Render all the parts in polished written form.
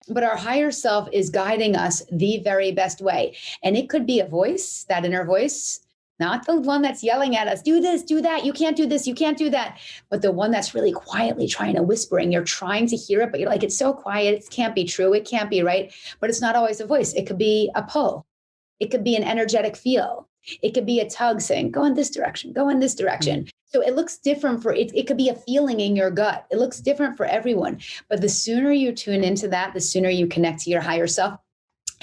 But our higher self is guiding us the very best way. And it could be a voice, that inner voice, not the one that's yelling at us, do this, do that, you can't do this, you can't do that, but the one that's really quietly trying to whisper, and you're trying to hear it, but you're like, it's so quiet, it can't be true, it can't be right. But it's not always a voice. It could be a pull. It could be an energetic feel. It could be a tug saying, go in this direction, go in this direction. So it looks different for it. It could be a feeling in your gut. It looks different for everyone. But the sooner you tune into that, the sooner you connect to your higher self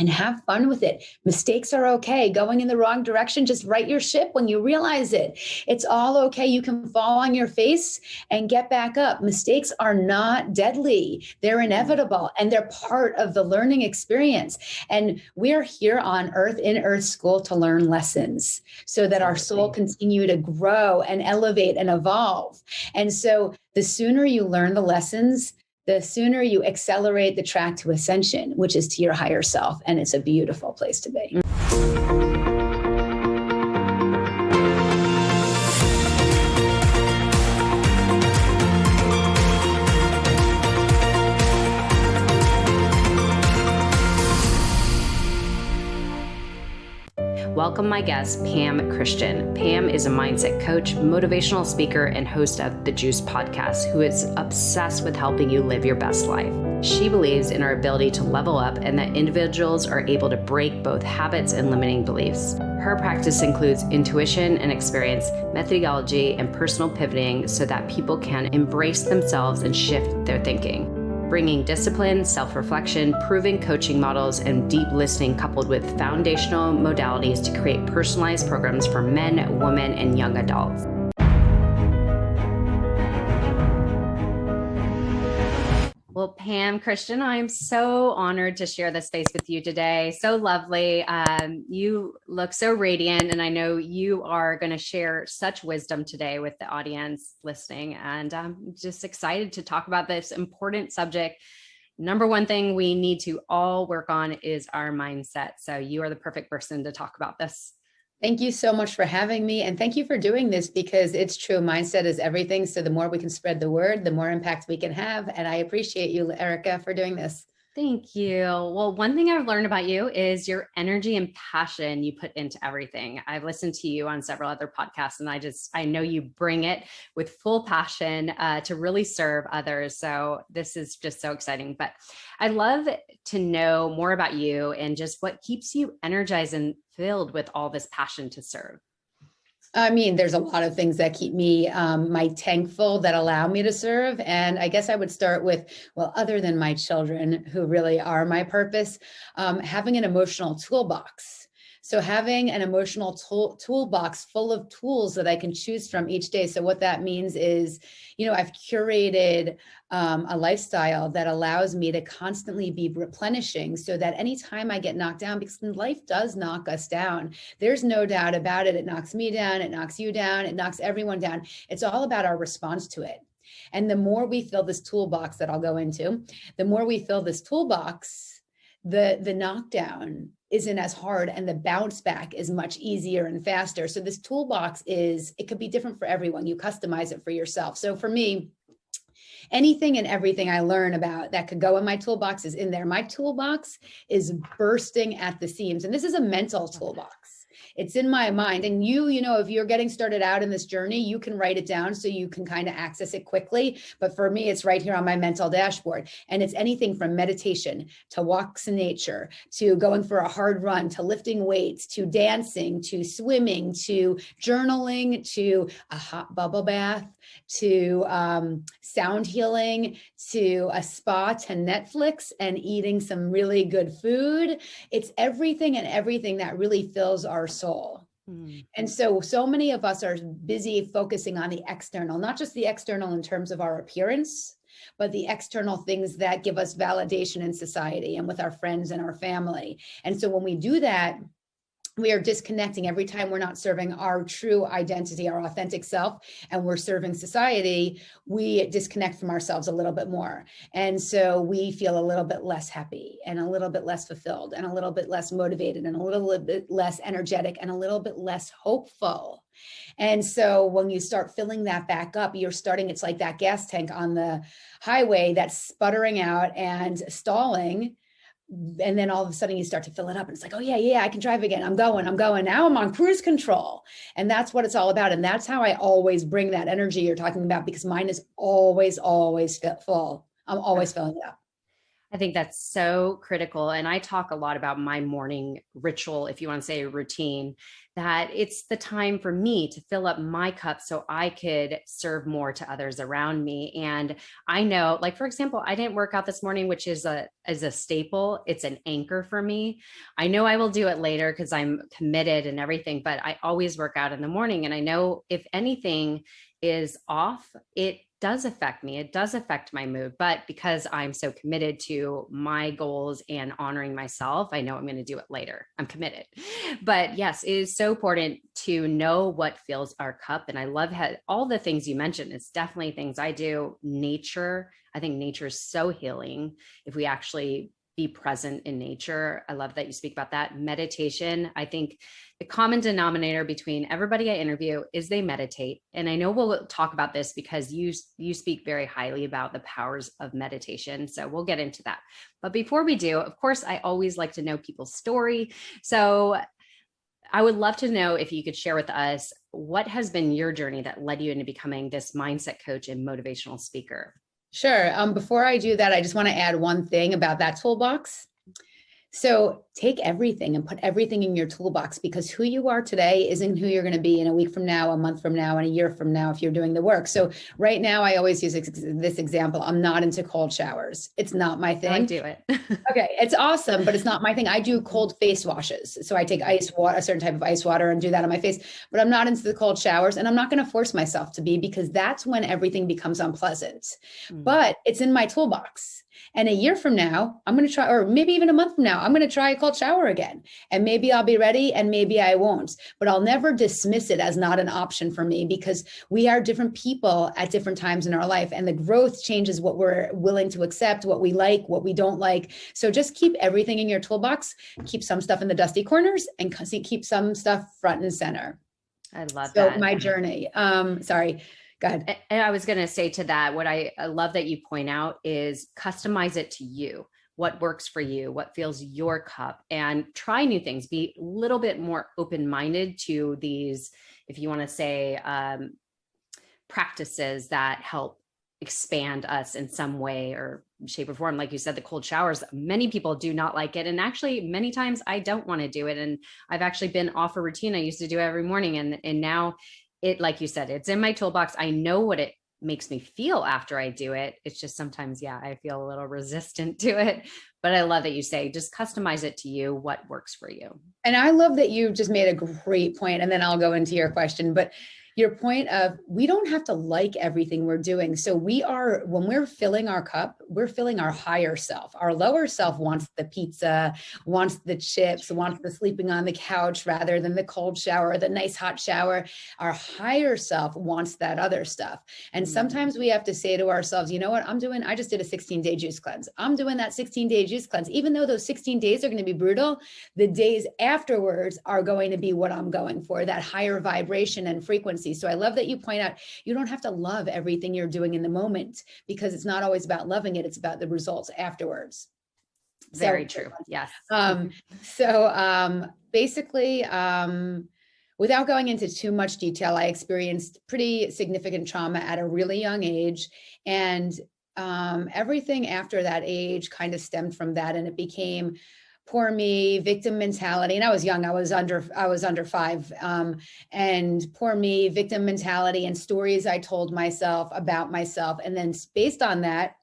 and have fun with it. Mistakes are okay. Going in the wrong direction, just right your ship when you realize it. It's all okay. You can fall on your face and get back up. Mistakes are not deadly. They're inevitable, and they're part of the learning experience. And we're here on Earth, in Earth School, to learn lessons so that our soul continue to grow and elevate and evolve. And so the sooner you learn the lessons, the sooner you accelerate the track to ascension, which is to your higher self. And it's a beautiful place to be. Welcome my guest, Pam Christian. Pam is a mindset coach, motivational speaker, and host of the Juice podcast, who is obsessed with helping you live your best life. She believes in our ability to level up and that individuals are able to break both habits and limiting beliefs. Her practice includes intuition and experience, methodology, and personal pivoting so that people can embrace themselves and shift their thinking. Bringing discipline, self-reflection, proven coaching models, and deep listening coupled with foundational modalities to create personalized programs for men, women, and young adults. Well, Pam Christian, I'm so honored to share this space with you today. So lovely. You look so radiant, and I know you are going to share such wisdom today with the audience listening. And I'm just excited to talk about this important subject. Number one thing we need to all work on is our mindset. So you are the perfect person to talk about this. Thank you so much for having me. And thank you for doing this, because it's true. Mindset is everything. So the more we can spread the word, the more impact we can have. And I appreciate you, Erica, for doing this. Thank you. Well, one thing I've learned about you is your energy and passion you put into everything. I've listened to you on several other podcasts, and I know you bring it with full passion to really serve others. So this is just so exciting. But I'd love to know more about you and just what keeps you energized and filled with all this passion to serve. I mean, there's a lot of things that keep me my tank full, that allow me to serve. And I guess I would start with, well, other than my children, who really are my purpose, having an emotional toolbox. So having an emotional toolbox full of tools that I can choose from each day. So what that means is, I've curated a lifestyle that allows me to constantly be replenishing, so that anytime I get knocked down, because life does knock us down, there's no doubt about it. It knocks me down, it knocks you down, it knocks everyone down. It's all about our response to it. And the more we fill this toolbox that I'll go into, the more we fill this toolbox, the knockdown isn't as hard, and the bounce back is much easier and faster. So this toolbox it could be different for everyone. You customize it for yourself. So for me, anything and everything I learn about that could go in my toolbox is in there. My toolbox is bursting at the seams, and this is a mental toolbox. It's in my mind. And if you're getting started out in this journey, you can write it down so you can kind of access it quickly. But for me, it's right here on my mental dashboard. And it's anything from meditation to walks in nature, to going for a hard run, to lifting weights, to dancing, to swimming, to journaling, to a hot bubble bath, to sound healing, to a spa, to Netflix and eating some really good food. It's everything and everything that really fills our soul. And so many of us are busy focusing on the external, not just the external in terms of our appearance, but the external things that give us validation in society and with our friends and our family. And so when we do that, we are disconnecting. Every time we're not serving our true identity, our authentic self, and we're serving society, we disconnect from ourselves a little bit more. And so we feel a little bit less happy. happy and a little bit less fulfilled and a little bit less motivated and a little bit less energetic and a little bit less hopeful. And so when you start filling that back up, it's like that gas tank on the highway that's sputtering out and stalling. And then all of a sudden you start to fill it up and it's like, oh yeah, I can drive again. I'm going. Now I'm on cruise control. And that's what it's all about. And that's how I always bring that energy you're talking about, because mine is always full. I'm always filling it up. I think that's so critical. And I talk a lot about my morning ritual, if you want to say routine, that it's the time for me to fill up my cup so I could serve more to others around me. And I know, like, for example, I didn't work out this morning, which is a staple. It's an anchor for me. I know I will do it later because I'm committed and everything, but I always work out in the morning. And I know if anything is off, it does affect me. It does affect my mood, but because I'm so committed to my goals and honoring myself, I know I'm going to do it later. I'm committed. But yes, it is so important to know what fills our cup. And I love all the things you mentioned. It's definitely things I do. Nature. I think nature is so healing if we actually be present in nature. I love that you speak about that. Meditation. I think the common denominator between everybody I interview is they meditate. And I know we'll talk about this because you speak very highly about the powers of meditation. So we'll get into that. But before we do, of course, I always like to know people's story. So I would love to know if you could share with us what has been your journey that led you into becoming this mindset coach and motivational speaker. Sure. Before I do that, I just want to add one thing about that toolbox. So take everything and put everything in your toolbox, because who you are today isn't who you're going to be in a week from now, a month from now, and a year from now if you're doing the work. So right now, I always use this example. I'm not into cold showers. It's not my thing. I do it. Okay. It's awesome, but it's not my thing. I do cold face washes. So I take ice water, a certain type of ice water, and do that on my face, but I'm not into the cold showers, and I'm not going to force myself to be, because that's when everything becomes unpleasant. But it's in my toolbox. And a year from now, I'm going to try, or maybe even a month from now, I'm going to try a cold shower again. And maybe I'll be ready and maybe I won't, but I'll never dismiss it as not an option for me, because we are different people at different times in our life. And the growth changes what we're willing to accept, what we like, what we don't like. So just keep everything in your toolbox, keep some stuff in the dusty corners, and keep some stuff front and center. I love that. So my journey. Sorry. Go ahead. And I was going to say to that, what I love that you point out is customize it to you. What works for you, what fills your cup, and try new things. Be a little bit more open-minded to these, if you want to say, practices that help expand us in some way or shape or form. Like you said, the cold showers, many people do not like it. And actually, many times I don't want to do it. And I've actually been off a routine I used to do every morning. And now it, like you said, it's in my toolbox. I know what it makes me feel after I do it. It's just sometimes, I feel a little resistant to it, but I love that you say, just customize it to you, what works for you. And I love that you just made a great point, and then I'll go into your question, but your point of, we don't have to like everything we're doing. So when we're filling our cup, we're filling our higher self. Our lower self wants the pizza, wants the chips, wants the sleeping on the couch rather than the cold shower, the nice hot shower. Our higher self wants that other stuff. And sometimes we have to say to ourselves, you know what I just did a 16-day juice cleanse. I'm doing that 16-day juice cleanse. Even though those 16 days are going to be brutal, the days afterwards are going to be what I'm going for, that higher vibration and frequency. So I love that you point out, you don't have to love everything you're doing in the moment, because it's not always about loving it. It's about the results afterwards. Very true. Yes. Basically, without going into too much detail, I experienced pretty significant trauma at a really young age. And everything after that age kind of stemmed from that. And it became poor me, victim mentality. And I was young, I was under 5, and poor me, victim mentality, and stories I told myself about myself. And then based on that,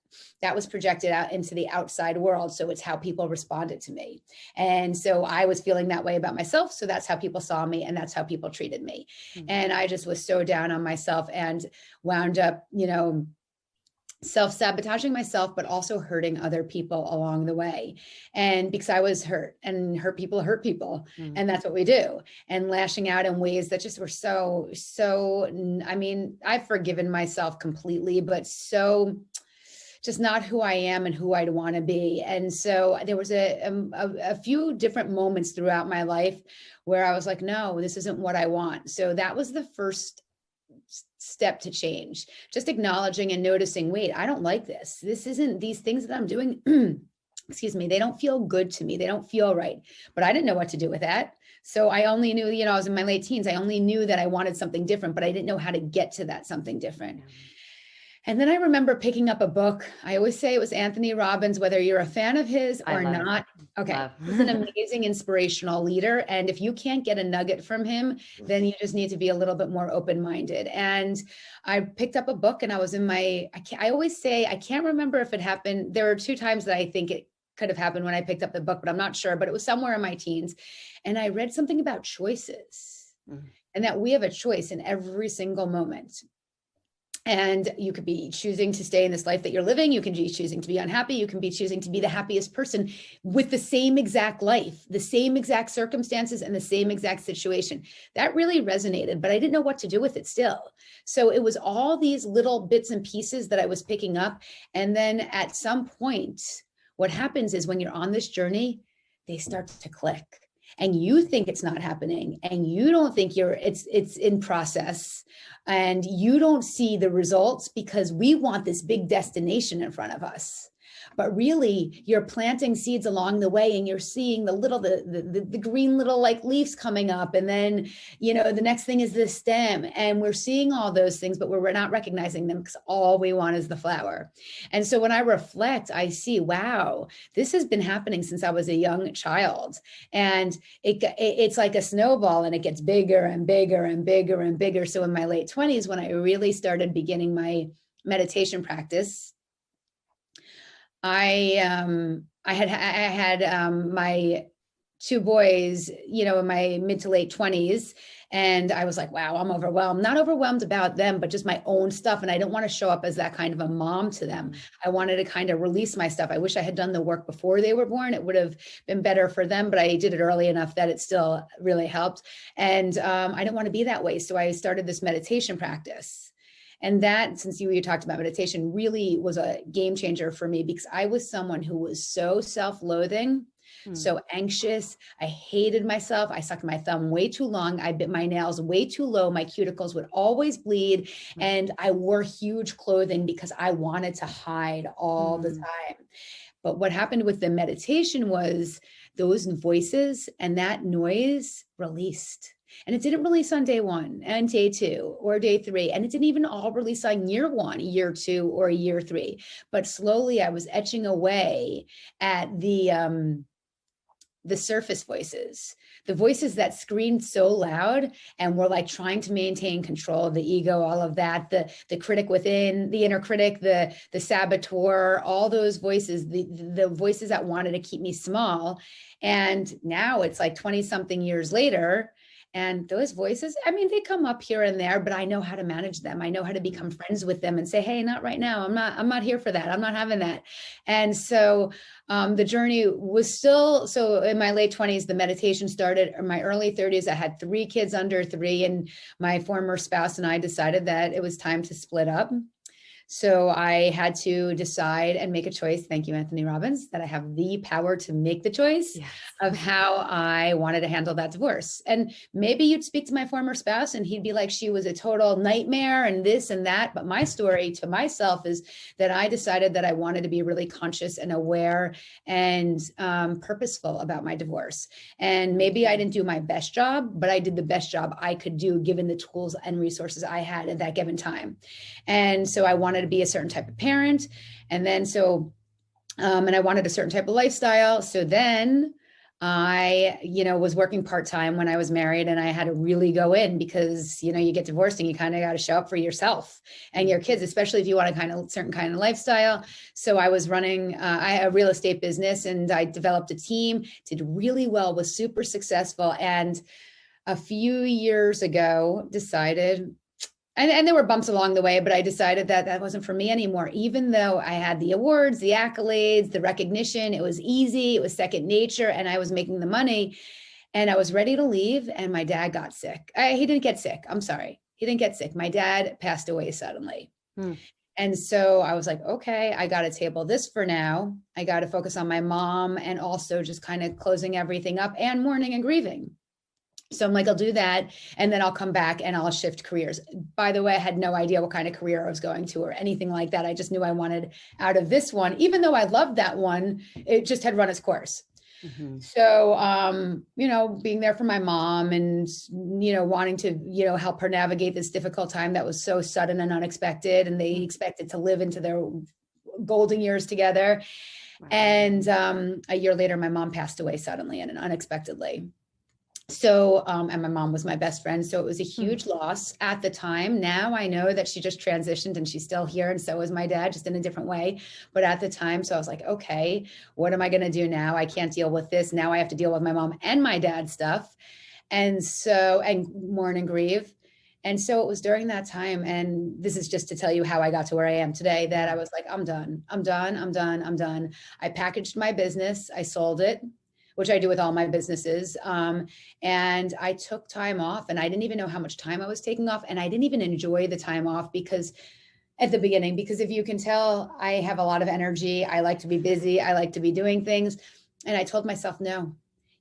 that was projected out into the outside world. So it's how people responded to me. And so I was feeling that way about myself. So that's how people saw me, and that's how people treated me. And I just was so down on myself and wound up, self-sabotaging myself, but also hurting other people along the way. And because I was hurt, and hurt people, and that's what we do. And lashing out in ways that just were so, I've forgiven myself completely, but so just not who I am and who I'd want to be. And so there was a few different moments throughout my life where I was like, no, this isn't what I want. So that was the first step to change, just acknowledging and noticing, wait, I don't like this. This isn't, these things that I'm doing, excuse me, they don't feel good to me. They don't feel right. But I didn't know what to do with that. So I only knew, I was in my late teens. I only knew that I wanted something different, but I didn't know how to get to that something different. And then I remember picking up a book. I always say it was Anthony Robbins, whether you're a fan of his or not. Okay. He's an amazing inspirational leader. And if you can't get a nugget from him, then you just need to be a little bit more open-minded. And I picked up a book and I was in I always say, I can't remember if it happened. There were 2 times that I think it could have happened when I picked up the book, but I'm not sure, but it was somewhere in my teens. And I read something about choices and that we have a choice in every single moment. And you could be choosing to stay in this life that you're living. You can be choosing to be unhappy. You can be choosing to be the happiest person with the same exact life, the same exact circumstances, and the same exact situation. That really resonated, but I didn't know what to do with it still. So it was all these little bits and pieces that I was picking up. And then at some point, what happens is when you're on this journey, they start to click. And you think it's not happening, and you don't think it's in process, and you don't see the results because we want this big destination in front of us. But really, you're planting seeds along the way, and you're seeing the green little like leaves coming up, and then the next thing is the stem, and we're seeing all those things, but we're not recognizing them because all we want is the flower. And so when I reflect, I see, wow, this has been happening since I was a young child, and it's like a snowball, and it gets bigger and bigger and bigger and bigger. So in my late 20s, when I really started beginning my meditation practice, I had my 2 boys, in my mid to late 20s. And I was like, wow, I'm overwhelmed, not overwhelmed about them, but just my own stuff. And I didn't want to show up as that kind of a mom to them. I wanted to kind of release my stuff. I wish I had done the work before they were born. It would have been better for them, but I did it early enough that it still really helped. And I didn't want to be that way. So I started this meditation practice. And that, since you talked about meditation, really was a game changer for me, because I was someone who was so self-loathing, so anxious. I hated myself. I sucked my thumb way too long. I bit my nails way too low. My cuticles would always bleed. And I wore huge clothing because I wanted to hide all the time. But what happened with the meditation was those voices and that noise released. And it didn't release on day 1 and day 2 or day 3. And it didn't even all release on year 1, year 2, or year 3. But slowly I was etching away at the surface voices, the voices that screamed so loud and were like trying to maintain control of the ego, all of that, the critic within, the inner critic, the saboteur, all those voices, the voices that wanted to keep me small. And now it's like 20 something years later. And those voices, I mean, they come up here and there, but I know how to manage them. I know how to become friends with them and say, hey, not right now. I'm not here for that. I'm not having that. And so the journey was so in my late 20s, the meditation started. In my early 30s, I had 3 kids under 3, and my former spouse and I decided that it was time to split up. So I had to decide and make a choice. Thank you, Anthony Robbins, that I have the power to make the choice of how I wanted to handle that divorce. And maybe you'd speak to my former spouse and he'd be like, she was a total nightmare and this and that. But my story to myself is that I decided that I wanted to be really conscious and aware and purposeful about my divorce. And maybe I didn't do my best job, but I did the best job I could do given the tools and resources I had at that given time. And so I wanted to be a certain type of parent. And then and I wanted a certain type of lifestyle. So then I, was working part-time when I was married, and I had to really go in because, you get divorced and you kind of got to show up for yourself and your kids, especially if you want a certain kind of lifestyle. So I was running a real estate business, and I developed a team, did really well, was super successful. And a few years ago decided, and there were bumps along the way, but I decided that that wasn't for me anymore. Even though I had the awards, the accolades, the recognition, it was easy, it was second nature, and I was making the money, and I was ready to leave. And my dad got sick. He didn't get sick. I'm sorry. He didn't get sick. My dad passed away suddenly. And so I was like, okay, I got to table this for now. I got to focus on my mom and also just kind of closing everything up and mourning and grieving. So I'm like, I'll do that. And then I'll come back and I'll shift careers. By the way, I had no idea what kind of career I was going to or anything like that. I just knew I wanted out of this one, even though I loved that one, it just had run its course. Mm-hmm. So, being there for my mom and, wanting to, help her navigate this difficult time that was so sudden and unexpected. And they expected to live into their golden years together. Wow. And a year later, my mom passed away suddenly and unexpectedly. So, and my mom was my best friend. So it was a huge loss at the time. Now I know that she just transitioned and she's still here. And so is my dad, just in a different way. But at the time, so I was like, okay, what am I going to do now? I can't deal with this. Now I have to deal with my mom and my dad's stuff. And mourn and grieve. And so it was during that time. And this is just to tell you how I got to where I am today, that I was like, I'm done. I packaged my business. I sold it, which I do with all my businesses. And I took time off, and I didn't even know how much time I was taking off. And I didn't even enjoy the time off at the beginning, because if you can tell, I have a lot of energy. I like to be busy. I like to be doing things. And I told myself, no,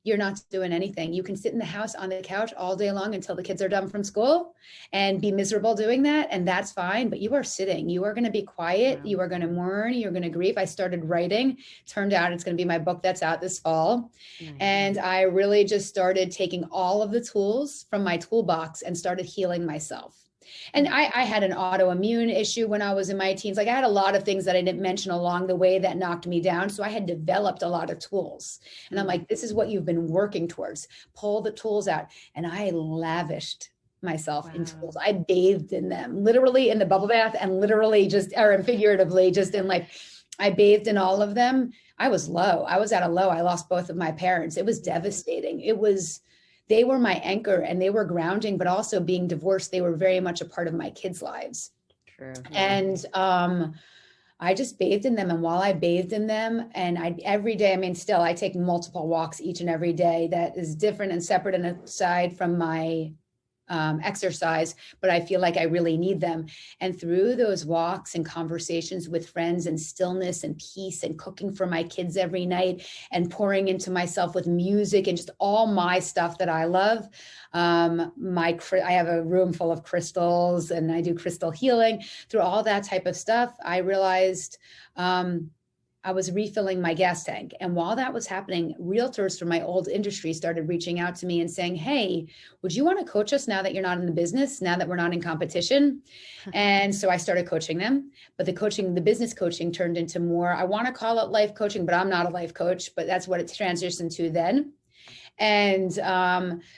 you're not doing anything. You can sit in the house on the couch all day long until the kids are done from school and be miserable doing that. And that's fine. But you are sitting. You are going to be quiet. Wow. You are going to mourn. You're going to grieve. I started writing. Turned out it's going to be my book that's out this fall. Mm-hmm. And I really just started taking all of the tools from my toolbox and started healing myself. And I had an autoimmune issue when I was in my teens. Like, I had a lot of things that I didn't mention along the way that knocked me down. So I had developed a lot of tools. And I'm like, this is what you've been working towards. Pull the tools out. And I lavished myself in tools. I bathed in them, literally in the bubble bath, and literally figuratively, just in like, I bathed in all of them. I was low. I was at a low. I lost both of my parents. It was devastating. They were my anchor, and they were grounding, but also being divorced, they were very much a part of my kids' lives. True. And I just bathed in them. And while I bathed in them, and every day, still, I take multiple walks each and every day that is different and separate and aside from my exercise, but I feel like I really need them. And through those walks and conversations with friends and stillness and peace and cooking for my kids every night and pouring into myself with music and just all my stuff that I love. I have a room full of crystals, and I do crystal healing. Through all that type of stuff, I realized I was refilling my gas tank. And while that was happening, realtors from my old industry started reaching out to me and saying, hey, would you want to coach us now that you're not in the business, now that we're not in competition? And so I started coaching them. But the business coaching turned into more, I want to call it life coaching, but I'm not a life coach, but that's what it transitioned to then. And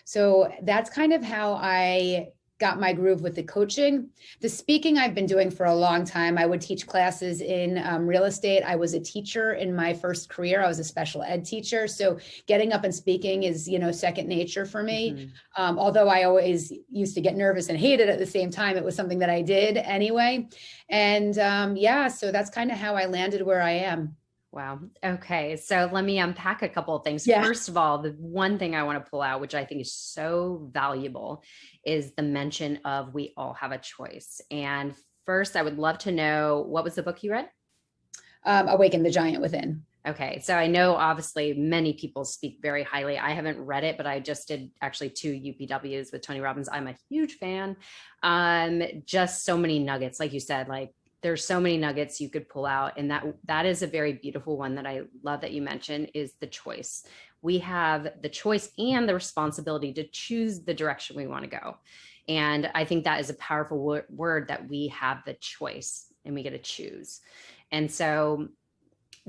so that's kind of how I got my groove with the coaching. The speaking I've been doing for a long time. I would teach classes in real estate. I was a teacher in my first career. I was a special ed teacher. So getting up and speaking is, second nature for me. Mm-hmm. Although I always used to get nervous and hate it at the same time, it was something that I did anyway. And so that's kind of how I landed where I am. Wow. Okay. So let me unpack a couple of things. Yeah. First of all, the one thing I want to pull out, which I think is so valuable, is the mention of we all have a choice. And first, I would love to know, what was the book you read? Awaken the Giant Within. Okay. So I know obviously many people speak very highly. I haven't read it, but I just did actually 2 UPWs with Tony Robbins. I'm a huge fan. Just so many nuggets, like you said, like, there's so many nuggets you could pull out. And that is a very beautiful one that I love that you mentioned, is the choice. We have the choice and the responsibility to choose the direction we want to go. And I think that is a powerful word, that we have the choice and we get to choose. And so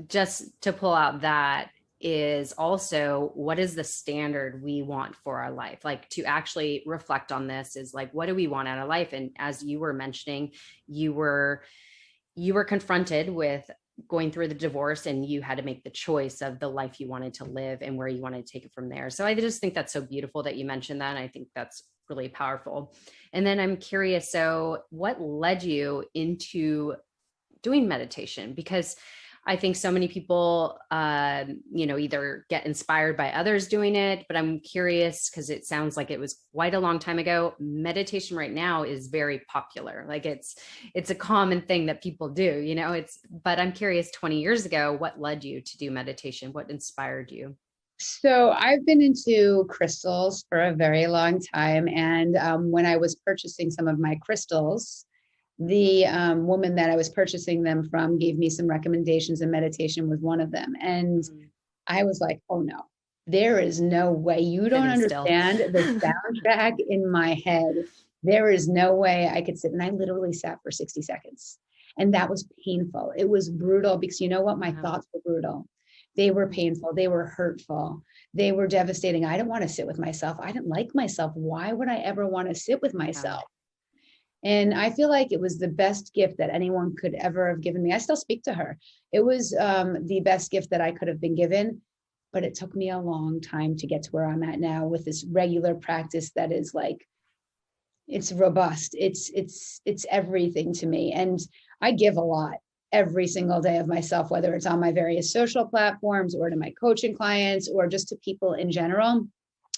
just to pull out that is also, what is the standard we want for our life? Like, to actually reflect on this is like, what do we want out of life? And as you were mentioning, you were confronted with going through the divorce, and you had to make the choice of the life you wanted to live and where you wanted to take it from there. So I just think that's so beautiful that you mentioned that. And I think that's really powerful. And then I'm curious, so what led you into doing meditation? Because I think so many people, either get inspired by others doing it, but I'm curious because it sounds like it was quite a long time ago. Meditation right now is very popular. Like it's a common thing that people do, but I'm curious, 20 years ago, what led you to do meditation? What inspired you? So I've been into crystals for a very long time. And when I was purchasing some of my crystals, the woman that I was purchasing them from gave me some recommendations, and meditation was one of them. And I was like, oh no, there is no way. You don't understand the soundtrack in my head. There is no way I could sit. And I literally sat for 60 seconds. And that was painful. It was brutal because you know what? My thoughts were brutal. They were painful. They were hurtful. They were devastating. I didn't want to sit with myself. I didn't like myself. Why would I ever want to sit with myself? And I feel like it was the best gift that anyone could ever have given me. I still speak to her. It was the best gift that I could have been given, but it took me a long time to get to where I'm at now with this regular practice that is like, it's robust. It's everything to me. And I give a lot every single day of myself, whether it's on my various social platforms or to my coaching clients or just to people in general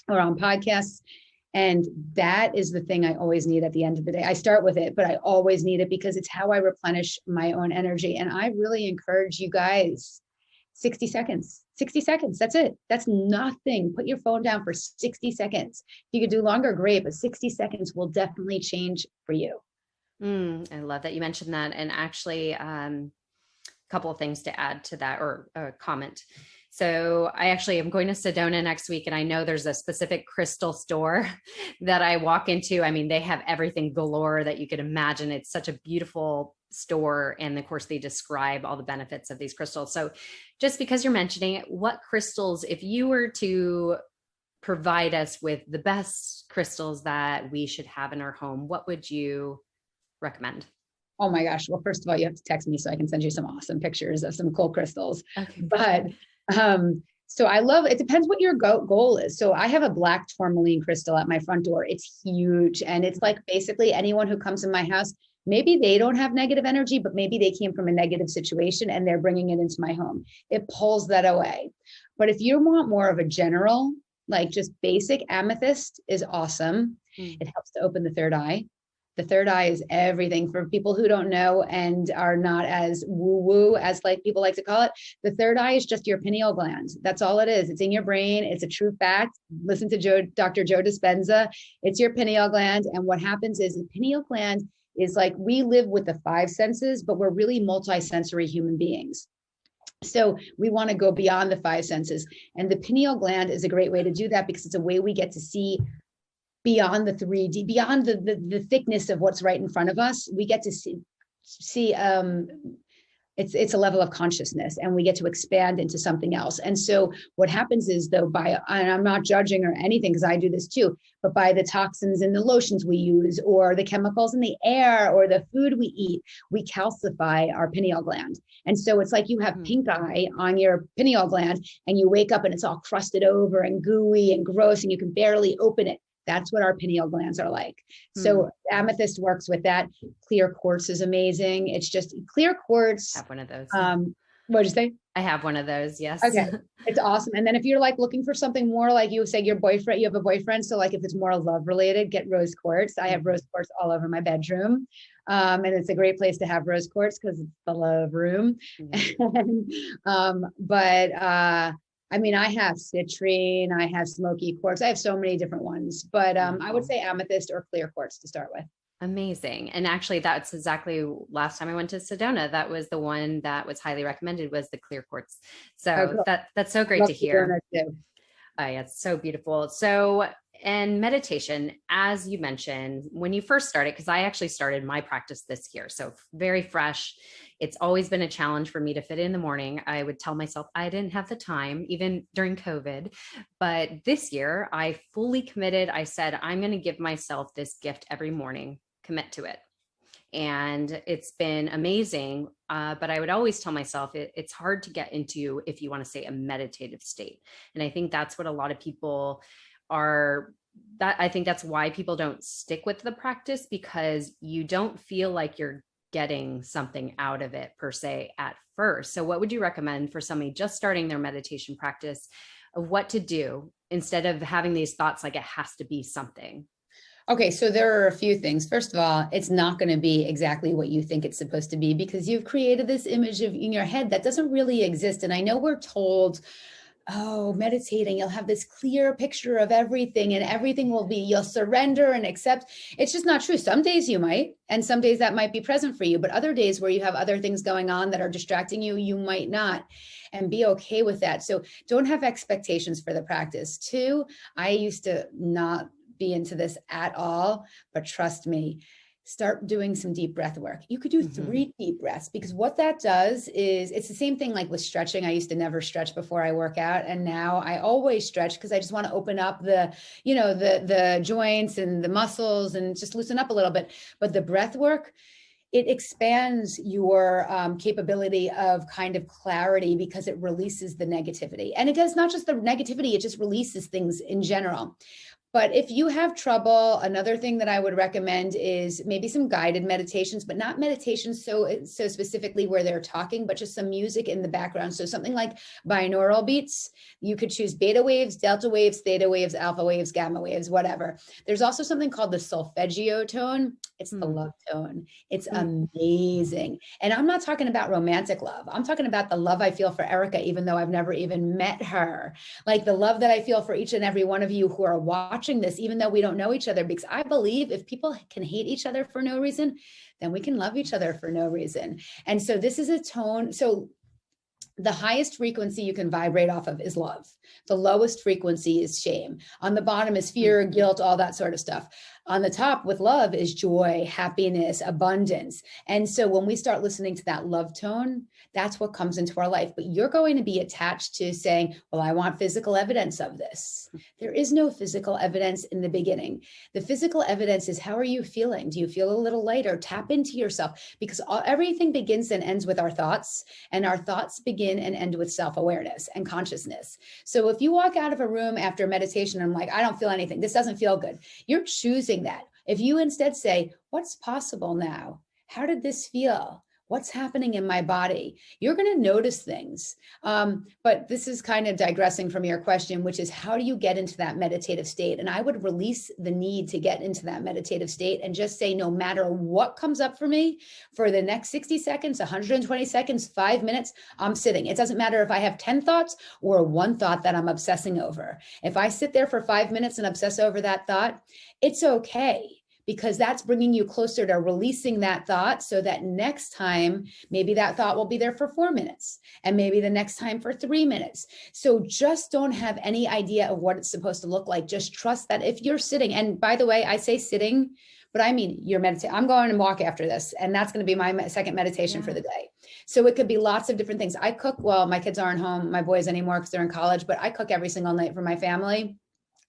or on podcasts. And that is the thing I always need at the end of the day. I start with it, but I always need it because it's how I replenish my own energy. And I really encourage you guys, 60 seconds, 60 seconds. That's it. That's nothing. Put your phone down for 60 seconds. If you could do longer, great, but 60 seconds will definitely change for you. I love that you mentioned that. And actually, a couple of things to add to that or comment. So I actually am going to Sedona next week, and I know there's a specific crystal store that I walk into. I mean, they have everything galore that you could imagine. It's such a beautiful store. And of course, they describe all the benefits of these crystals. So just because you're mentioning it, what crystals, if you were to provide us with the best crystals that we should have in our home, what would you recommend? Oh my gosh. Well, first of all, you have to text me so I can send you some awesome pictures of some cool crystals. Okay. But so I love, it depends what your goal is. So I have a black tourmaline crystal at my front door. It's huge. And it's like basically anyone who comes in my house, maybe they don't have negative energy, but maybe they came from a negative situation and they're bringing it into my home. It pulls that away. But if you want more of a general, like just basic, amethyst is awesome. It helps to open the third eye. The third eye is everything for people who don't know and are not as woo-woo as like people like to call it. The third eye is just your pineal gland. That's all it is. It's in your brain. It's a true fact. Listen to Dr. Joe Dispenza. It's your pineal gland. And what happens is the pineal gland is like, we live with the five senses, but we're really multi-sensory human beings. So we want to go beyond the five senses. And the pineal gland is a great way to do that because it's a way we get to see beyond the 3D, beyond the thickness of what's right in front of us. We get to see it's a level of consciousness, and we get to expand into something else. And so what happens is, though, and I'm not judging or anything because I do this too, but by the toxins in the lotions we use or the chemicals in the air or the food we eat, we calcify our pineal gland. And so it's like you have pink eye on your pineal gland and you wake up and it's all crusted over and gooey and gross and you can barely open it. That's what our pineal glands are like. So amethyst works with that. Clear quartz is amazing. It's just clear quartz. I have one of those. What'd you say? I have one of those. Yes. Okay. It's awesome. And then if you're like looking for something more, like you say, your boyfriend, you have a boyfriend. So like if it's more love related, get rose quartz. I have rose quartz all over my bedroom. And it's a great place to have rose quartz because it's the love room. I mean, I have citrine, I have smoky quartz. I have so many different ones, but I would say amethyst or clear quartz to start with. Amazing. And actually that's exactly last time I went to Sedona. That was the one that was highly recommended, was the clear quartz. So cool. That's so great to hear. Oh, yeah, it's so beautiful. So, and meditation, as you mentioned, when you first started, because I actually started my practice this year, so very fresh. It's always been a challenge for me to fit in the morning. I would tell myself I didn't have the time, even during COVID. But this year, I fully committed. I said, I'm going to give myself this gift every morning, commit to it. And it's been amazing. But I would always tell myself it's hard to get into, if you want to say, a meditative state. And I think that's what a lot of people are, I think that's why people don't stick with the practice, because you don't feel like you're getting something out of it per se at first. So what would you recommend for somebody just starting their meditation practice of what to do instead of having these thoughts like it has to be something? Okay, so there are a few things. First of all, it's not going to be exactly what you think it's supposed to be because you've created this image of in your head that doesn't really exist. And I know we're told, oh, meditating, you'll have this clear picture of everything and everything will be, you'll surrender and accept. It's just not true. Some days you might, and some days that might be present for you, but other days where you have other things going on that are distracting you, you might not, and be okay with that. So don't have expectations for the practice. Two, I used to not be into this at all, but trust me, start doing some deep breath work. You could do 3 deep breaths because what that does is it's the same thing like with stretching. I used to never stretch before I work out. And now I always stretch because I just want to open up the joints and the muscles and just loosen up a little bit. But the breath work, it expands your capability of kind of clarity because it releases the negativity. And it does not just the negativity, it just releases things in general. But if you have trouble, another thing that I would recommend is maybe some guided meditations, but not meditations so specifically where they're talking, but just some music in the background. So something like binaural beats. You could choose beta waves, delta waves, theta waves, alpha waves, gamma waves, whatever. There's also something called the solfeggio tone. It's the love tone. It's amazing. And I'm not talking about romantic love. I'm talking about the love I feel for Erica, even though I've never even met her. Like the love that I feel for each and every one of you who are watching this, even though we don't know each other, because I believe if people can hate each other for no reason, then we can love each other for no reason. And so this is a tone. So the highest frequency you can vibrate off of is love. The lowest frequency is shame. On the bottom is fear, guilt, all that sort of stuff. On the top with love is joy, happiness, abundance. And so when we start listening to that love tone, that's what comes into our life. But you're going to be attached to saying, well, I want physical evidence of this. There is no physical evidence in the beginning. The physical evidence is, how are you feeling? Do you feel a little lighter? Tap into yourself, because everything begins and ends with our thoughts, and our thoughts begin and end with self-awareness and consciousness. So if you walk out of a room after meditation and I'm like, I don't feel anything, this doesn't feel good, you're choosing that. If you instead say, what's possible now? How did this feel? What's happening in my body? You're going to notice things. But this is kind of digressing from your question, which is how do you get into that meditative state? And I would release the need to get into that meditative state and just say, no matter what comes up for me for the next 60 seconds, 120 seconds, 5 minutes, I'm sitting. It doesn't matter if I have 10 thoughts or one thought that I'm obsessing over. If I sit there for 5 minutes and obsess over that thought, it's okay, because that's bringing you closer to releasing that thought, so that next time, maybe that thought will be there for 4 minutes, and maybe the next time for 3 minutes. So just don't have any idea of what it's supposed to look like. Just trust that if you're sitting, and by the way, I say sitting, but I mean, you're meditating. I'm going to walk after this, and that's going to be my second meditation for the day. So it could be lots of different things. I cook, well, my kids aren't home, my boys anymore because they're in college, but I cook every single night for my family.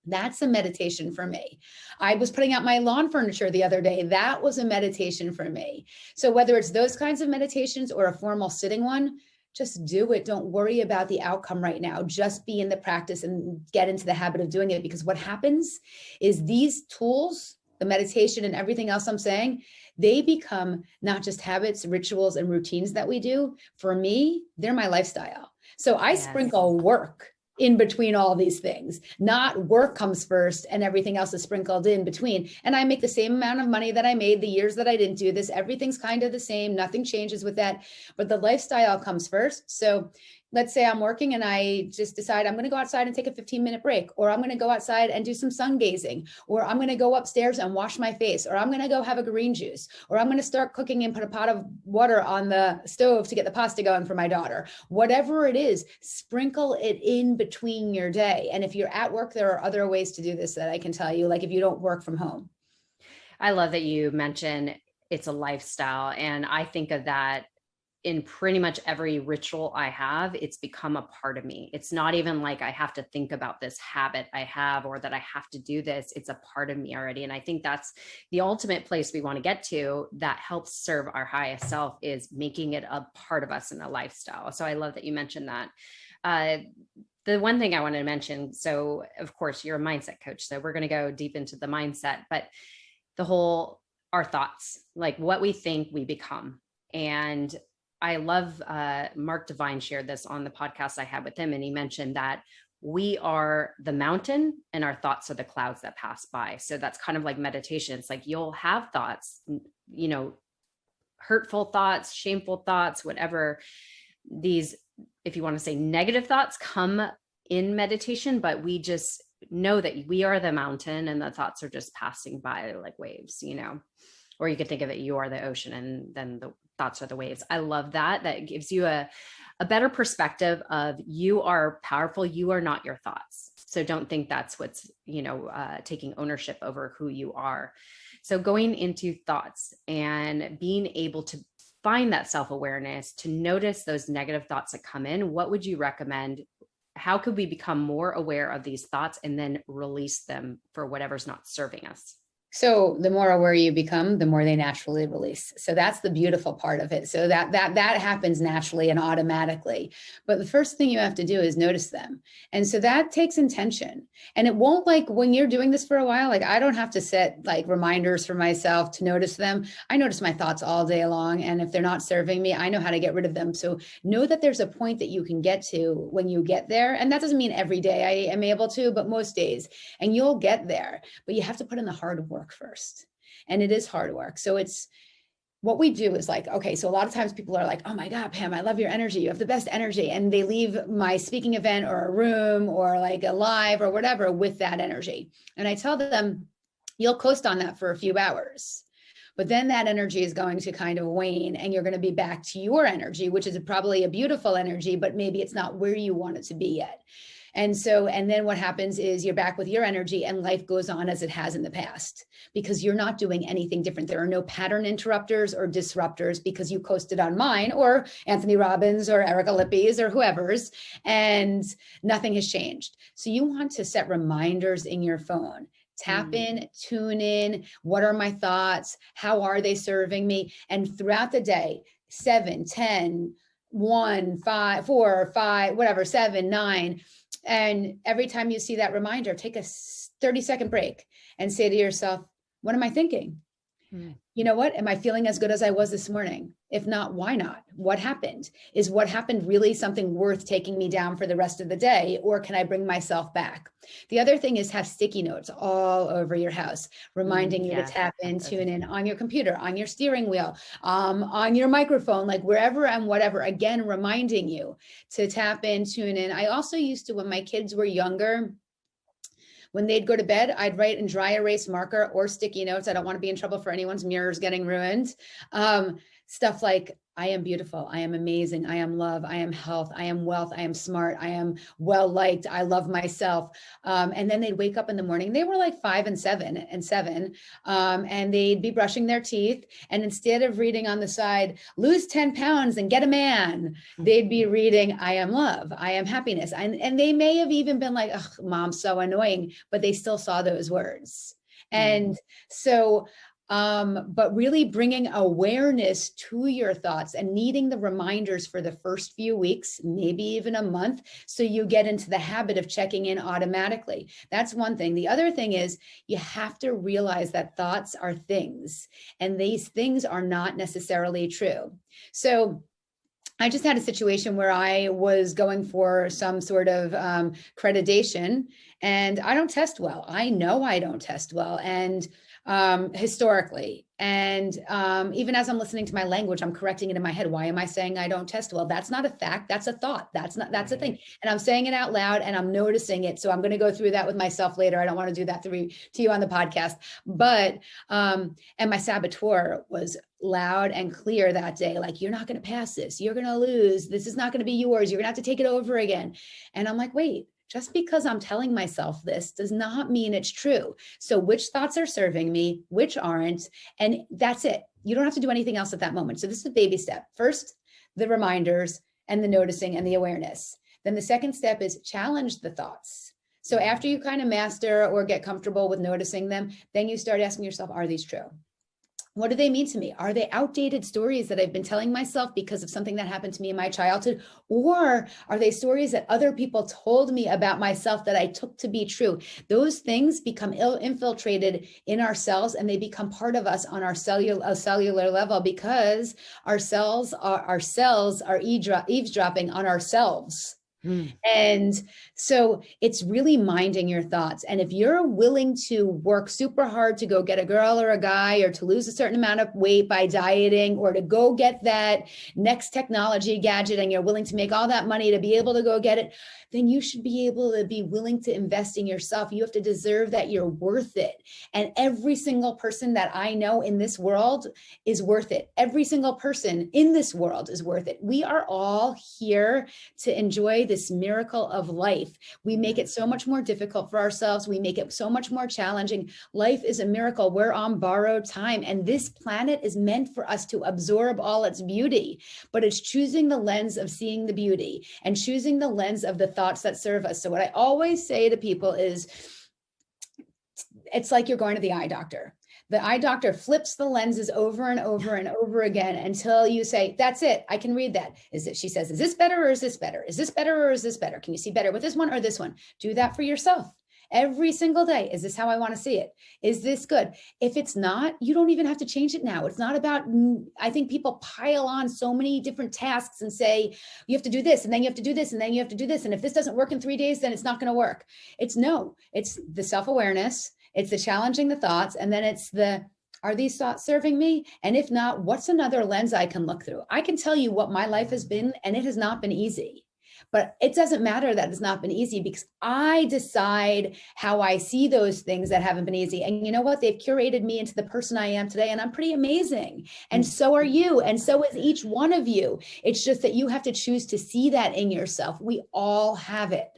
That's a meditation for me. I was putting out my lawn furniture the other day. That was a meditation for me. So whether it's those kinds of meditations or a formal sitting one, just do it. Don't worry about the outcome right now. Just be in the practice and get into the habit of doing it. Because what happens is these tools, the meditation and everything else I'm saying, they become not just habits, rituals, and routines that we do. For me, they're my lifestyle. So I sprinkle work in between all these things. Not work comes first and everything else is sprinkled in between. And I make the same amount of money that I made the years that I didn't do this. Everything's kind of the same. Nothing changes with that. But the lifestyle comes first. So let's say I'm working and I just decide I'm going to go outside and take a 15-minute break, or I'm going to go outside and do some sun gazing, or I'm going to go upstairs and wash my face, or I'm going to go have a green juice, or I'm going to start cooking and put a pot of water on the stove to get the pasta going for my daughter. Whatever it is, sprinkle it in between your day. And if you're at work, there are other ways to do this that I can tell you, like if you don't work from home. I love that you mentioned it's a lifestyle. And I think of that in pretty much every ritual I have. It's become a part of me. It's not even like I have to think about this habit I have or that I have to do this. It's a part of me already. And I think that's the ultimate place we want to get to that helps serve our highest self, is making it a part of us in a lifestyle. So I love that you mentioned that. The one thing I wanted to mention, so of course you're a mindset coach, so we're going to go deep into the mindset, but the whole our thoughts, like what we think we become. And I love Mark Divine shared this on the podcast I had with him. And he mentioned that we are the mountain and our thoughts are the clouds that pass by. So that's kind of like meditation. It's like you'll have thoughts, you know, hurtful thoughts, shameful thoughts, whatever these, if you want to say negative thoughts, come in meditation, but we just know that we are the mountain and the thoughts are just passing by like waves, you know, or you could think of it, you are the ocean and then the thoughts are the waves. I love that. That gives you a better perspective of you are powerful. You are not your thoughts. So don't think that's what's, you know, taking ownership over who you are. So going into thoughts and being able to find that self-awareness, to notice those negative thoughts that come in, what would you recommend? How could we become more aware of these thoughts and then release them for whatever's not serving us? So the more aware you become, the more they naturally release. So that's the beautiful part of it. So that happens naturally and automatically. But the first thing you have to do is notice them. And so that takes intention. And it won't, like when you're doing this for a while, like I don't have to set like reminders for myself to notice them. I notice my thoughts all day long. And if they're not serving me, I know how to get rid of them. So know that there's a point that you can get to when you get there. And that doesn't mean every day I am able to, but most days. And you'll get there. But you have to put in the hard work first. And it is hard work. So it's what we do is like, okay, so a lot of times people are like, oh my God, Pam, I love your energy. You have the best energy. And they leave my speaking event or a room or like a live or whatever with that energy. And I tell them, you'll coast on that for a few hours. But then that energy is going to kind of wane and you're going to be back to your energy, which is probably a beautiful energy, but maybe it's not where you want it to be yet. And then what happens is you're back with your energy and life goes on as it has in the past because you're not doing anything different. There are no pattern interrupters or disruptors because you coasted on mine or Anthony Robbins or Erica Lippi's or whoever's, and nothing has changed. So you want to set reminders in your phone. Tap in, tune in. What are my thoughts? How are they serving me? And throughout the day, 7, 10, 1, 5, 4, 5, whatever, 7, 9. And every time you see that reminder, take a 30-second break and say to yourself, what am I thinking? You know what? Am I feeling as good as I was this morning? If not, why not? What happened? Is what happened really something worth taking me down for the rest of the day? Or can I bring myself back? The other thing is have sticky notes all over your house, reminding you to tap in, tune in on your computer, on your steering wheel, on your microphone, like wherever and whatever, again, reminding you to tap in, tune in. I also used to, when my kids were younger, when they'd go to bed, I'd write in dry erase marker or sticky notes. I don't want to be in trouble for anyone's mirrors getting ruined. Stuff like, I am beautiful. I am amazing. I am love. I am health. I am wealth. I am smart. I am well liked. I love myself. And then they'd wake up in the morning. They were like 5 and 7 and they'd be brushing their teeth. And instead of reading on the side, lose 10 pounds and get a man, they'd be reading, I am love. I am happiness. And they may have even been like, ugh, Mom's so annoying, but they still saw those words. And so, but really bringing awareness to your thoughts and needing the reminders for the first few weeks, maybe even a month, so you get into the habit of checking in automatically. That's one thing. The other thing is you have to realize that thoughts are things, and these things are not necessarily true. So I just had a situation where I was going for some sort of accreditation, and I don't test well. I know I don't test well. And historically. And even as I'm listening to my language, I'm correcting it in my head. Why am I saying I don't test well? That's not a fact. That's a thought. That's a thing. And I'm saying it out loud and I'm noticing it. So I'm going to go through that with myself later. I don't want to do that to you on the podcast. But, and my saboteur was loud and clear that day. Like, you're not going to pass this. You're going to lose. This is not going to be yours. You're going to have to take it over again. And I'm like, wait. Just because I'm telling myself this does not mean it's true. So which thoughts are serving me, which aren't, and that's it. You don't have to do anything else at that moment. So this is a baby step. First, the reminders and the noticing and the awareness. Then the second step is challenge the thoughts. So after you kind of master or get comfortable with noticing them, then you start asking yourself, are these true? What do they mean to me? Are they outdated stories that I've been telling myself because of something that happened to me in my childhood? Or are they stories that other people told me about myself that I took to be true? Those things become infiltrated in our cells, and they become part of us on our cellular level, because our cells are eavesdropping on ourselves. And so it's really minding your thoughts. And if you're willing to work super hard to go get a girl or a guy, or to lose a certain amount of weight by dieting, or to go get that next technology gadget, and you're willing to make all that money to be able to go get it, then you should be able to be willing to invest in yourself. You have to deserve that you're worth it. And every single person that I know in this world is worth it. Every single person in this world is worth it. We are all here to enjoy this miracle of life. We make it so much more difficult for ourselves. We make it so much more challenging. Life is a miracle. We're on borrowed time, and this planet is meant for us to absorb all its beauty, but it's choosing the lens of seeing the beauty and choosing the lens of the thoughts that serve us. So what I always say to people is, it's like you're going to the eye doctor. The eye doctor flips the lenses over and over and over again until you say, that's it, I can read that. She says, is this better or is this better? Is this better or is this better? Can you see better with this one or this one? Do that for yourself every single day. Is this how I want to see it? Is this good? If it's not, you don't even have to change it now. It's not about, I think people pile on so many different tasks and say, you have to do this, and then you have to do this, and then you have to do this. And if this doesn't work in 3 days, then it's not going to work. It's the self-awareness. It's the challenging the thoughts. And then it's are these thoughts serving me? And if not, what's another lens I can look through? I can tell you what my life has been, and it has not been easy. But it doesn't matter that it's not been easy, because I decide how I see those things that haven't been easy. And you know what? They've curated me into the person I am today, and I'm pretty amazing. And so are you. And so is each one of you. It's just that you have to choose to see that in yourself. We all have it.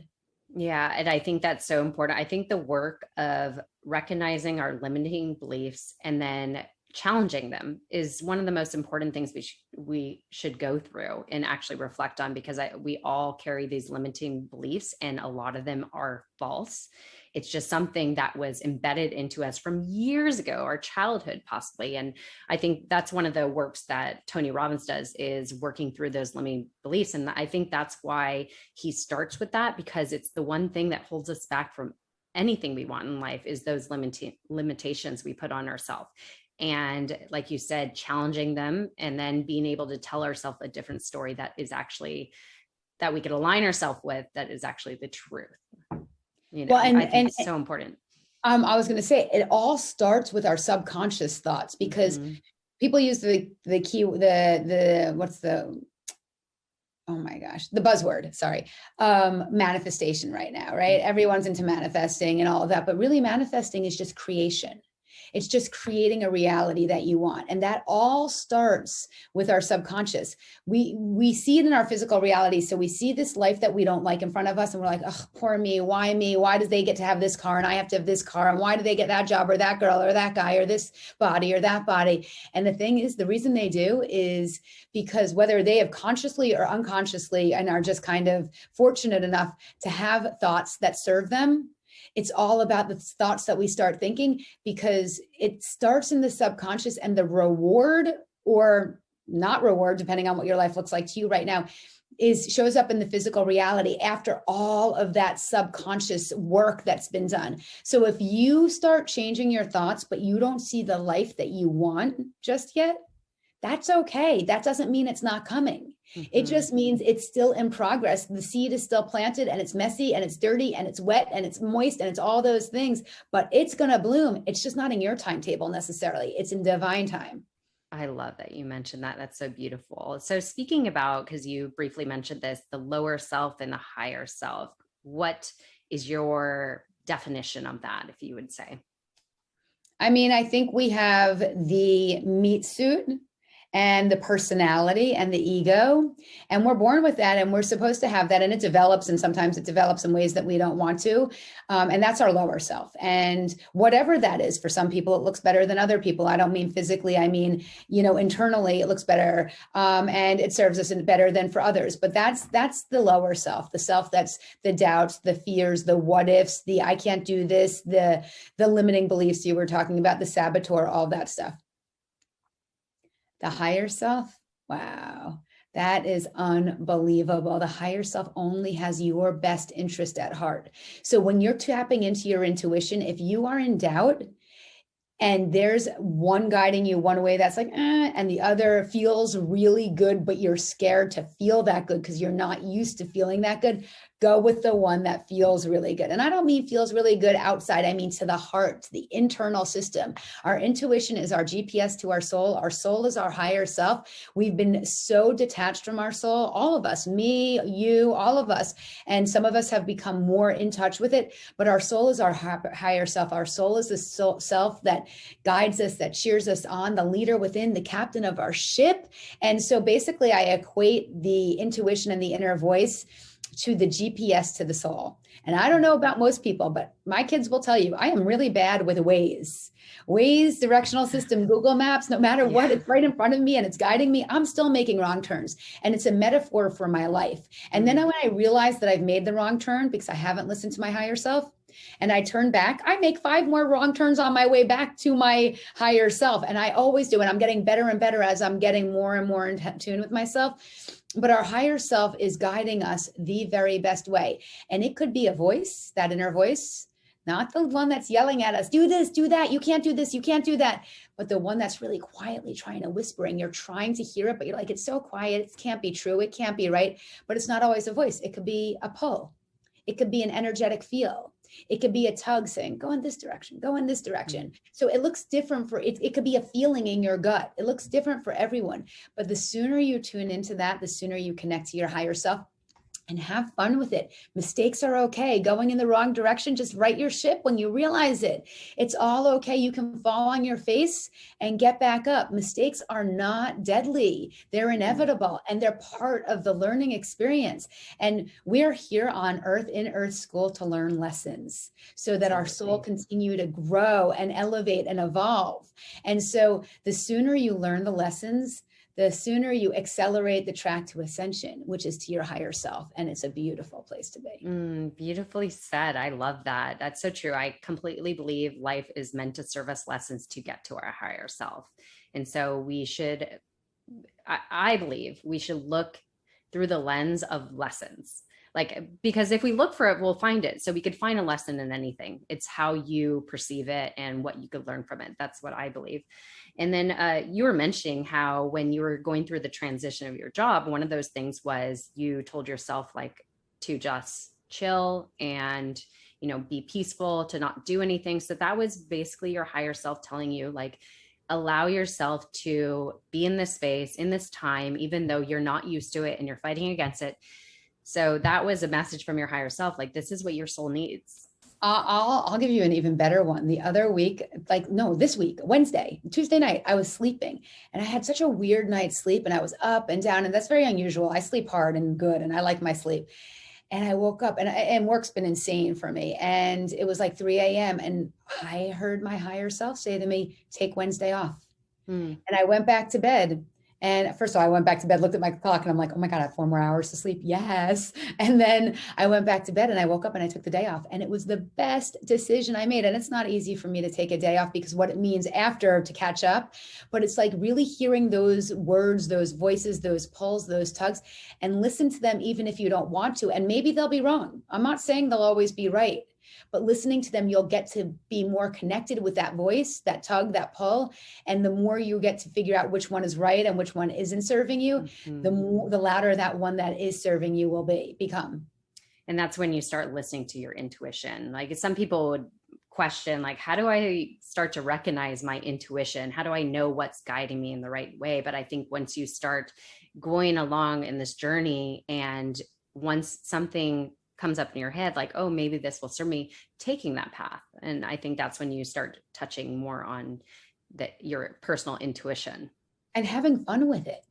Yeah. And I think that's so important. I think the work of recognizing our limiting beliefs and then challenging them is one of the most important things we should go through and actually reflect on, because we all carry these limiting beliefs, and a lot of them are false. It's just something that was embedded into us from years ago, our childhood possibly. And I think that's one of the works that Tony Robbins does, is working through those limiting beliefs. And I think that's why he starts with that, because it's the one thing that holds us back from anything we want in life, is those limitations we put on ourselves. And like you said, challenging them, and then being able to tell ourselves a different story that is actually, that we could align ourselves with, that is actually the truth. You know, I think it's so important. I was going to say, it all starts with our subconscious thoughts, because people use the buzzword, manifestation right now, right? Everyone's into manifesting and all of that, but really manifesting is just creation. It's just creating a reality that you want. And that all starts with our subconscious. We see it in our physical reality. So we see this life that we don't like in front of us, and we're like, oh, poor me. Why me? Why do they get to have this car and I have to have this car? And why do they get that job or that girl or that guy or this body or that body? And the thing is, the reason they do is because whether they have consciously or unconsciously and are just kind of fortunate enough to have thoughts that serve them, it's all about the thoughts that we start thinking, because it starts in the subconscious, and the reward or not reward, depending on what your life looks like to you right now, shows up in the physical reality after all of that subconscious work that's been done. So if you start changing your thoughts, but you don't see the life that you want just yet, that's okay. That doesn't mean it's not coming. It just means it's still in progress. The seed is still planted, and it's messy and it's dirty and it's wet and it's moist and it's all those things, but it's going to bloom. It's just not in your timetable necessarily. It's in divine time. I love that you mentioned that. That's so beautiful. So speaking about, because you briefly mentioned this, the lower self and the higher self, what is your definition of that, if you would say? I mean, I think we have the meat suit and the personality and the ego, and we're born with that, and we're supposed to have that, and it develops, and sometimes it develops in ways that we don't want to, and that's our lower self. And whatever that is, for some people it looks better than other people. I don't mean physically, I mean, internally it looks better, and it serves us better than for others. But that's the lower self, the self that's the doubts, the fears, the what ifs, the I can't do this, the limiting beliefs you were talking about, the saboteur, all that stuff. The higher self, wow, that is unbelievable. The higher self only has your best interest at heart. So when you're tapping into your intuition, if you are in doubt, and there's one guiding you one way that's like, and the other feels really good, but you're scared to feel that good because you're not used to feeling that good, go with the one that feels really good. And I don't mean feels really good outside. I mean to the heart, to the internal system. Our intuition is our GPS to our soul. Our soul is our higher self. We've been so detached from our soul, all of us, me, you, all of us. And some of us have become more in touch with it, but our soul is our higher self. Our soul is the self that guides us, that cheers us on, the leader within, the captain of our ship. And so basically I equate the intuition and the inner voice to the GPS to the soul. And I don't know about most people, but my kids will tell you, I am really bad with Waze, directional system, Google Maps, no matter what, it's right in front of me and it's guiding me. I'm still making wrong turns. And it's a metaphor for my life. And then when I realize that I've made the wrong turn because I haven't listened to my higher self, and I turn back, I make 5 more wrong turns on my way back to my higher self. And I always do. And I'm getting better and better as I'm getting more and more in tune with myself. But our higher self is guiding us the very best way. And it could be a voice, that inner voice, not the one that's yelling at us, do this, do that, you can't do this, you can't do that, but the one that's really quietly trying to whisper, and you're trying to hear it, but you're like, it's so quiet, it can't be true, it can't be right. But it's not always a voice. It could be a pull. It could be an energetic feel. It could be a tug saying, go in this direction, go in this direction. So it looks different for it. It could be a feeling in your gut. It looks different for everyone. But the sooner you tune into that, the sooner you connect to your higher self. And have fun with it. Mistakes are okay. Going in the wrong direction, just right your ship when you realize it. It's all okay. You can fall on your face and get back up. Mistakes are not deadly. They're inevitable and they're part of the learning experience. And we're here on earth, in earth school, to learn lessons so that our soul continue to grow and elevate and evolve. And so the sooner you learn the lessons, the sooner you accelerate the track to ascension, which is to your higher self. And it's a beautiful place to be. Beautifully said. I love that. That's so true. I completely believe life is meant to serve us lessons to get to our higher self. And so we should, I believe we should look through the lens of lessons. Like, because if we look for it, we'll find it. So we could find a lesson in anything. It's how you perceive it and what you could learn from it. That's what I believe. And then you were mentioning how when you were going through the transition of your job, one of those things was you told yourself like to just chill and, you know, be peaceful, to not do anything. So that was basically your higher self telling you like, allow yourself to be in this space, in this time, even though you're not used to it and you're fighting against it. So that was a message from your higher self. Like, this is what your soul needs. I'll give you an even better one. The other week, this week, Tuesday night, I was sleeping and I had such a weird night's sleep and I was up and down, and that's very unusual. I sleep hard and good and I like my sleep. And I woke up and work's been insane for me. And it was like 3 a.m. and I heard my higher self say to me, take Wednesday off. And I went back to bed. And first of all, I went back to bed, looked at my clock, and I'm like, oh my God, I have 4 more hours to sleep. Yes. And then I went back to bed and I woke up and I took the day off. And it was the best decision I made. And it's not easy for me to take a day off because what it means after to catch up, but it's like really hearing those words, those voices, those pulls, those tugs, and listen to them even if you don't want to. And maybe they'll be wrong. I'm not saying they'll always be right. But listening to them, you'll get to be more connected with that voice, that tug, that pull. And the more you get to figure out which one is right and which one isn't serving you, the louder that one that is serving you will become. And that's when you start listening to your intuition. Like, some people would question, like, how do I start to recognize my intuition? How do I know what's guiding me in the right way? But I think once you start going along in this journey, and once something comes up in your head, like, oh, maybe this will serve me, taking that path. And I think that's when you start touching more on your personal intuition. And having fun with it.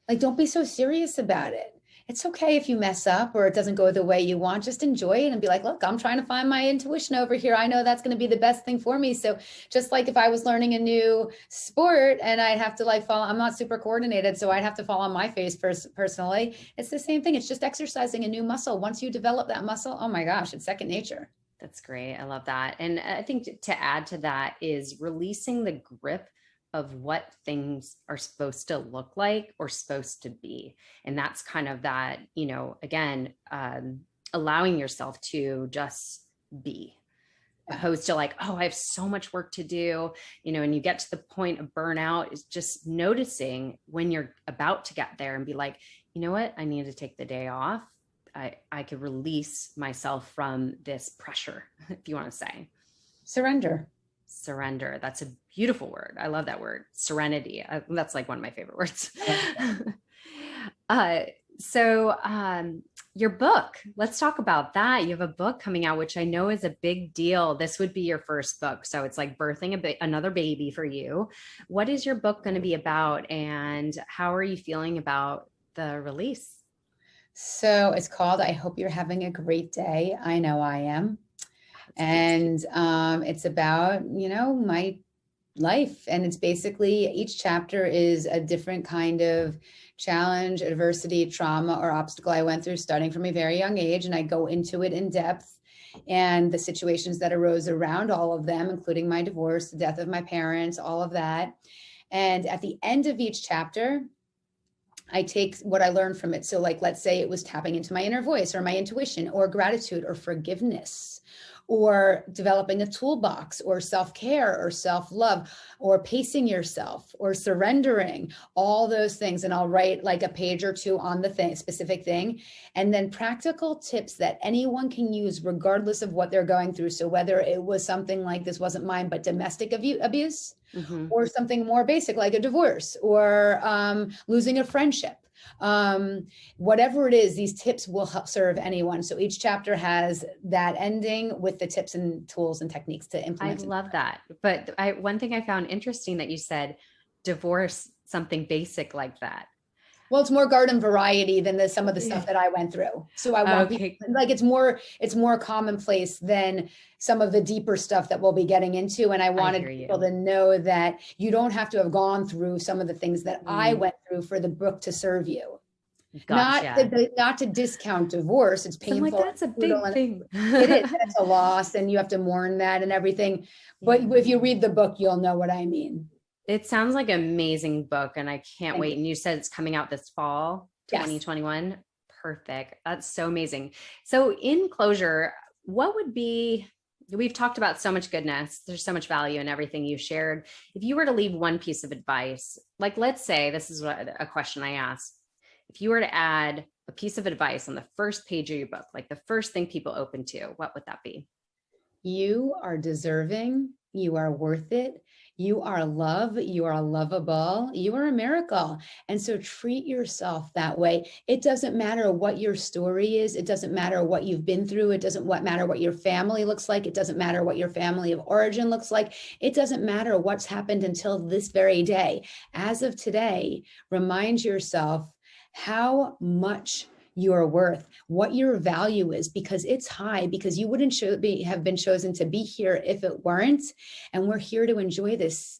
Like, don't be so serious about it. It's okay if you mess up or it doesn't go the way you want. Just enjoy it and be like, look, I'm trying to find my intuition over here. I know that's going to be the best thing for me. So just like if I was learning a new sport and I'd have to follow, I'm not super coordinated, so I'd have to fall on my face personally. It's the same thing. It's just exercising a new muscle. Once you develop that muscle, oh my gosh, it's second nature. That's great. I love that. And I think to add to that is releasing the grip of what things are supposed to look like or supposed to be. And that's kind of that, again, allowing yourself to just be, opposed to like, oh, I have so much work to do, and you get to the point of burnout. Is just noticing when you're about to get there and be like, you know what, I need to take the day off. I could release myself from this pressure, if you want to say. Surrender. That's a beautiful word. I love that word. Serenity. That's like one of my favorite words. Your book, let's talk about that. You have a book coming out, which I know is a big deal. This would be your first book. So it's like birthing another baby for you. What is your book going to be about, and how are you feeling about the release? So it's called I Hope You're Having a Great Day. I know I am. And it's about, my life. And it's basically, each chapter is a different kind of challenge, adversity, trauma, or obstacle I went through starting from a very young age. And I go into it in depth and the situations that arose around all of them, including my divorce, the death of my parents, all of that. And at the end of each chapter, I take what I learned from it. So like, let's say it was tapping into my inner voice or my intuition or gratitude or forgiveness or developing a toolbox or self-care or self-love or pacing yourself or surrendering, all those things. And I'll write like a page or two on the specific thing. And then practical tips that anyone can use regardless of what they're going through. So whether it was something like, this wasn't mine, but domestic abuse, or something more basic like a divorce or losing a friendship. Whatever it is, these tips will help serve anyone. So each chapter has that ending with the tips and tools and techniques to implement. I love that. But one thing I found interesting that you said, divorce, something basic like that. Well, it's more garden variety than some of the stuff that I went through. So I want people, like, it's more commonplace than some of the deeper stuff that we'll be getting into. And I wanted people to know that you don't have to have gone through some of the things that I went through for the book to serve you. Gotcha. Not to discount divorce. It's painful. So like, that's a big thing. It is. It's a loss and you have to mourn that and everything. But if you read the book, you'll know what I mean. It sounds like an amazing book and I can't wait. And you said it's coming out this fall, 2021. Yes. Perfect. That's so amazing. So in closure, we've talked about so much goodness. There's so much value in everything you shared. If you were to leave one piece of advice, like let's say, this is a question I asked. If you were to add a piece of advice on the first page of your book, like the first thing people open to, what would that be? You are deserving. You are worth it. You are love. You are lovable. You are a miracle. And so treat yourself that way. It doesn't matter what your story is. It doesn't matter what you've been through. It doesn't matter what your family looks like. It doesn't matter what your family of origin looks like. It doesn't matter what's happened until this very day. As of today, remind yourself how much you are worth, what your value is, because it's high, because you wouldn't have been chosen to be here if it weren't. And we're here to enjoy this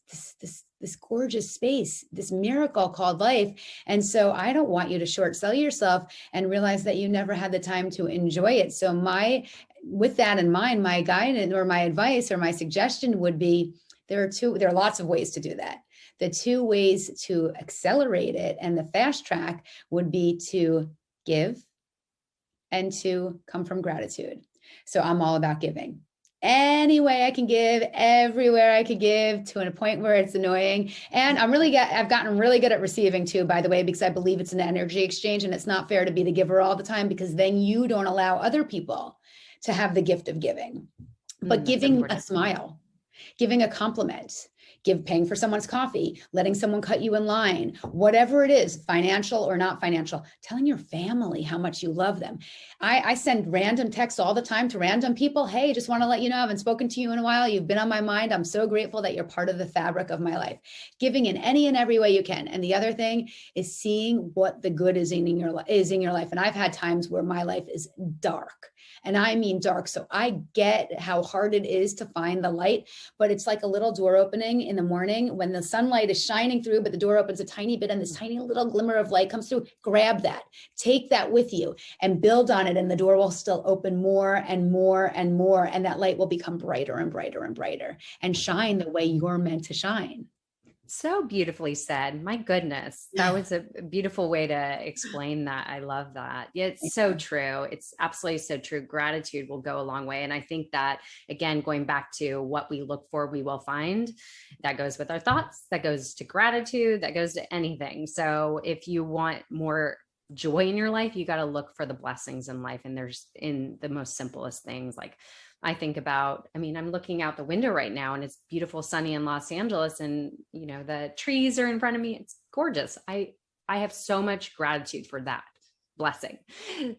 gorgeous space, this miracle called life. And so I don't want you to short sell yourself and realize that you never had the time to enjoy it. So with that in mind, my guidance or my advice or my suggestion would be, there are lots of ways to do that. The two ways to accelerate it and the fast track would be to give and to come from gratitude. So I'm all about giving. Any way I can give, everywhere I could give, to a point where it's annoying. And I've gotten really good at receiving too, by the way, because I believe it's an energy exchange and it's not fair to be the giver all the time, because then you don't allow other people to have the gift of giving. But giving a smile, giving a compliment, paying for someone's coffee, letting someone cut you in line, whatever it is, financial or not financial, telling your family how much you love them. I send random texts all the time to random people. Hey, just want to let you know, I haven't spoken to you in a while. You've been on my mind. I'm so grateful that you're part of the fabric of my life. Giving in any and every way you can. And the other thing is seeing what the good is in your life. And I've had times where my life is dark. And I mean dark. So I get how hard it is to find the light, but it's like a little door opening in the morning when the sunlight is shining through, but the door opens a tiny bit and this tiny little glimmer of light comes through. Grab that, take that with you and build on it. And the door will still open more and more and more. And that light will become brighter and brighter and brighter and shine the way you're meant to shine. So beautifully said. My goodness. That was a beautiful way to explain that. I love that. Yeah, it's so true. It's absolutely so true. Gratitude will go a long way. And I think that, again, going back to what we look for, we will find. That goes with our thoughts, that goes to gratitude, that goes to anything. So if you want more joy in your life, you got to look for the blessings in life. And there's in the most simplest things. Like I think about, I mean, I'm looking out the window right now and it's beautiful, sunny in Los Angeles, and the trees are in front of me. It's gorgeous. I have so much gratitude for that blessing.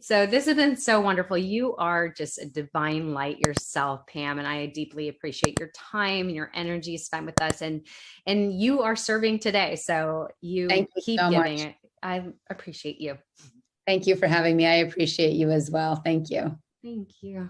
So this has been so wonderful. You are just a divine light yourself, Pam, and I deeply appreciate your time and your energy spent with us, and you are serving today. So you Thank you keep so giving much. it. I appreciate you. Thank you for having me. I appreciate you as well. Thank you. Thank you.